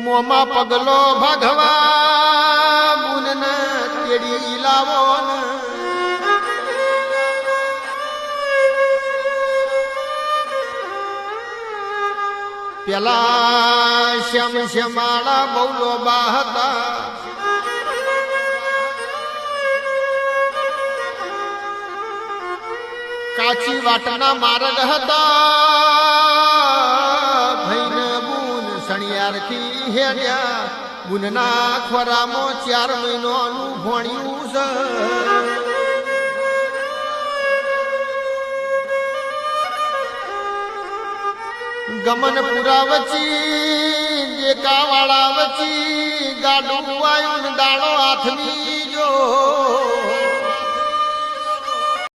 મોમાં પગલો ભાગવા બુનને તેડી લાવો ને પેલા શ્યામ શ્યામાળા બહુલો બા હતા કાચી વાટના માર્ગ હતા ભઈને બુન સણિયારથી હેડ્યા બુનના ખોરામાં 4 મહિનાનું ભણ્યું છે ગમન પુરા વચી દેકાવાળા વચી ગાડું વાયું દાડો હાથની જો